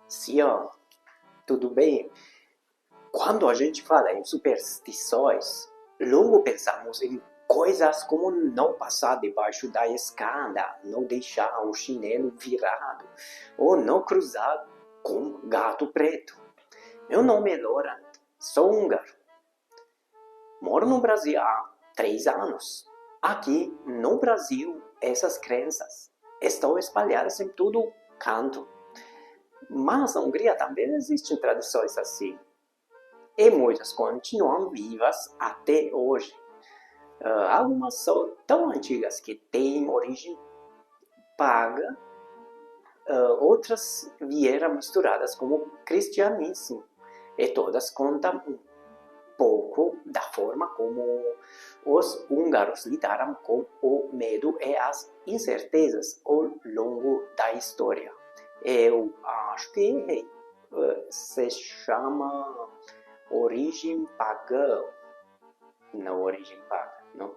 Sim, tudo bem? Quando a gente fala em superstições, logo pensamos em coisas como não passar debaixo da escada, não deixar o chinelo virado, ou não cruzar com gato preto. Meu nome é Laurent, sou húngaro. Moro no Brasil há 3 anos. Aqui, no Brasil, essas crenças estão espalhadas em todo canto. Mas na Hungria também existem tradições assim. E muitas continuam vivas até hoje. Algumas são tão antigas que têm origem paga, outras vieram misturadas com o cristianismo. E todas contam um pouco da forma como os húngaros lidaram com o medo e as incertezas ao longo da história. Eu acho que se chama origem pagã. Não, origem paga, não.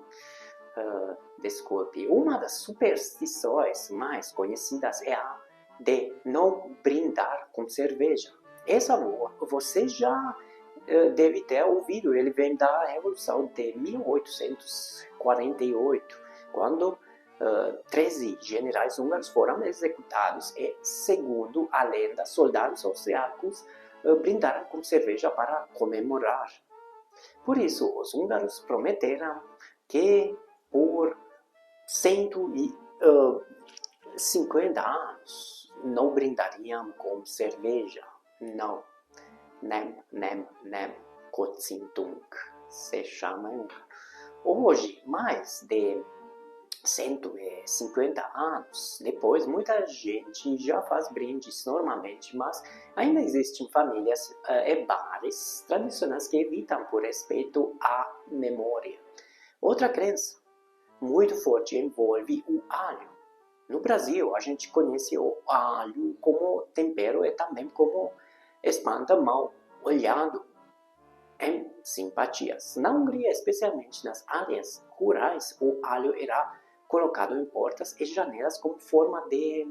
Desculpe, uma das superstições mais conhecidas é a de não brindar com cerveja. Essa você já deve ter ouvido, ele vem da Revolução de 1848, quando 13 generais húngaros foram executados e, segundo a lenda, soldados austríacos brindaram com cerveja para comemorar. Por isso, os húngaros prometeram que por 150 anos não brindariam com cerveja. Não. Nem, Kotsintung se chama. Hoje, mais de 150 anos depois, muita gente já faz brindes normalmente, mas ainda existem famílias e bares tradicionais que evitam por respeito à memória. Outra crença muito forte envolve o alho. No Brasil, a gente conhece o alho como tempero e também como espanta-mal, olhado em simpatias. Na Hungria, especialmente nas áreas rurais, o alho era colocado em portas e janelas como forma de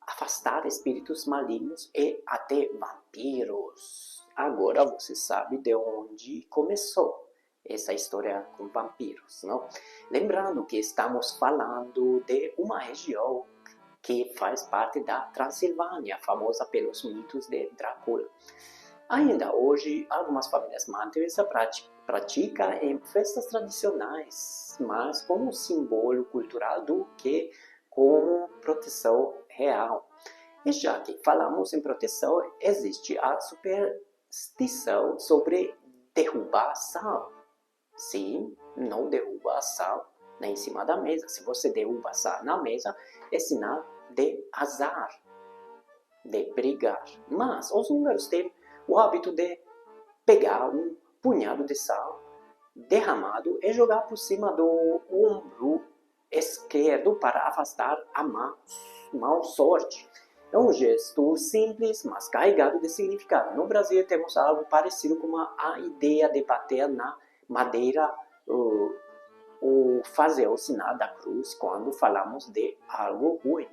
afastar espíritos malignos e até vampiros. Agora você sabe de onde começou essa história com vampiros, não? Lembrando que estamos falando de uma região que faz parte da Transilvânia, famosa pelos mitos de Drácula. Ainda hoje, algumas famílias mantêm essa prática em festas tradicionais, mas como símbolo cultural do que como proteção real. E já que falamos em proteção, existe a superstição sobre derrubar sal. Sim, não derruba sal nem em cima da mesa. Se você derruba sal na mesa, é sinal de azar, de brigar. Mas os húngaros têm o hábito de pegar um punhado de sal derramado e jogar por cima do ombro esquerdo para afastar a má sorte. É um gesto simples, mas carregado de significado. No Brasil temos algo parecido com a ideia de bater na madeira ou fazer o sinal da cruz quando falamos de algo ruim.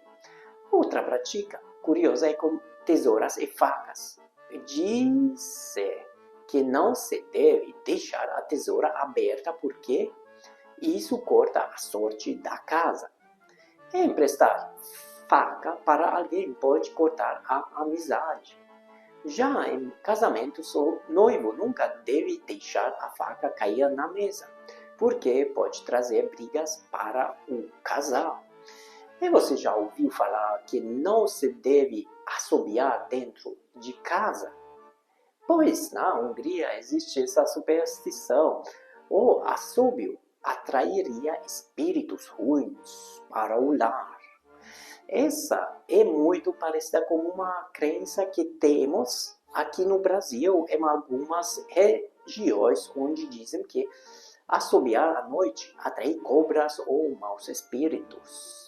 Outra prática curiosa é com tesouras e facas. Diz-se que não se deve deixar a tesoura aberta porque isso corta a sorte da casa. Emprestar faca para alguém pode cortar a amizade. Já em casamentos, o noivo nunca deve deixar a faca cair na mesa, porque pode trazer brigas para o casal. E você já ouviu falar que não se deve assobiar dentro de casa? Pois na Hungria existe essa superstição. O assobio atrairia espíritos ruins para o lar. Essa é muito parecida com uma crença que temos aqui no Brasil em algumas regiões onde dizem que assobiar à noite atrai cobras ou maus espíritos.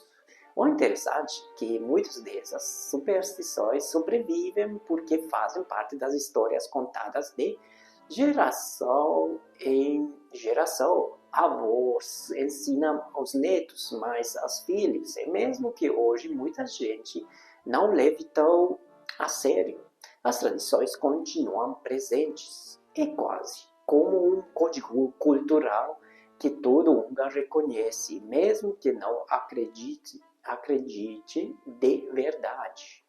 O interessante é que muitas dessas superstições sobrevivem porque fazem parte das histórias contadas de geração em geração. Avós ensinam aos netos, mas aos filhos, e mesmo que hoje muita gente não leve tão a sério. As tradições continuam presentes. É quase como um código cultural que todo húngaro reconhece, mesmo que não acredite de verdade.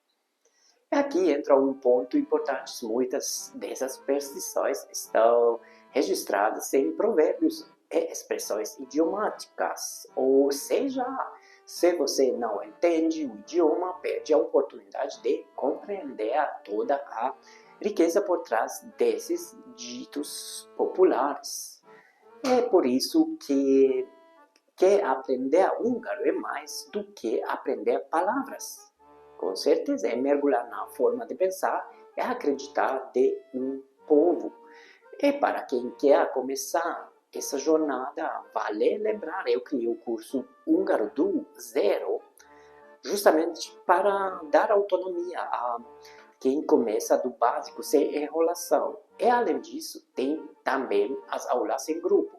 Aqui entra um ponto importante. Muitas dessas superstições estão registradas em provérbios e expressões idiomáticas. Ou seja, se você não entende o idioma, perde a oportunidade de compreender toda a riqueza por trás desses ditos populares. É por isso que aprender húngaro é mais do que aprender palavras. Com certeza, é mergulhar na forma de pensar, é acreditar de um povo. E para quem quer começar essa jornada, vale lembrar, eu criei o curso Húngaro do Zero, justamente para dar autonomia a quem começa do básico sem enrolação. E além disso, tem também as aulas em grupo,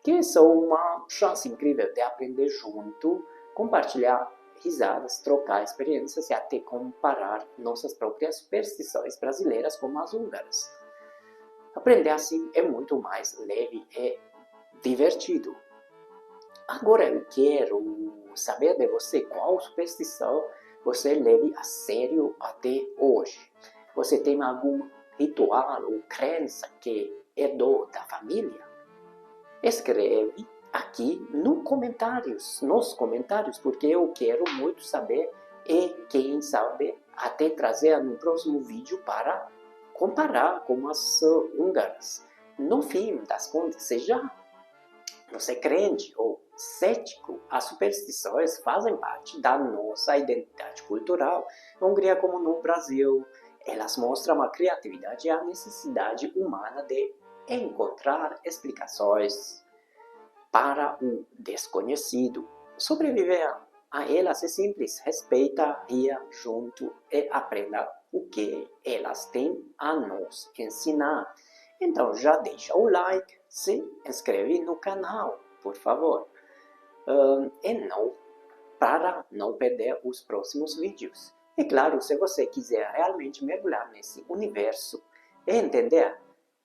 que são uma chance incrível de aprender junto, compartilhar risadas, trocar experiências e até comparar nossas próprias superstições brasileiras com as húngaras. Aprender assim é muito mais leve e divertido. Agora eu quero saber de você qual superstição você leva a sério até hoje. Você tem algum ritual ou crença que herdou da família? Escreve aqui nos comentários, porque eu quero muito saber e quem sabe até trazer no próximo vídeo para comparar com as húngaras. No fim das contas, seja você crente ou cético, as superstições fazem parte da nossa identidade cultural. Na Hungria como no Brasil, elas mostram a criatividade e a necessidade humana de encontrar explicações para o desconhecido. Sobreviver a elas é simples. Respeita, ria junto e aprenda o que elas têm a nos ensinar. Então já deixa o like, se inscreve no canal, por favor. E não para não perder os próximos vídeos. E claro, se você quiser realmente mergulhar nesse universo e entender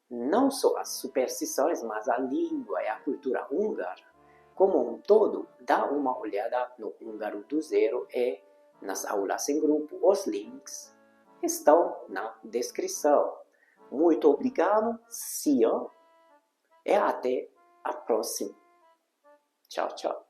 não só as superstições, mas a língua e a cultura húngara como um todo, dá uma olhada no Húngaro do Zero e nas aulas em grupo. Os links estão na descrição. Muito obrigado, see you, e até a próxima. Tchau, tchau.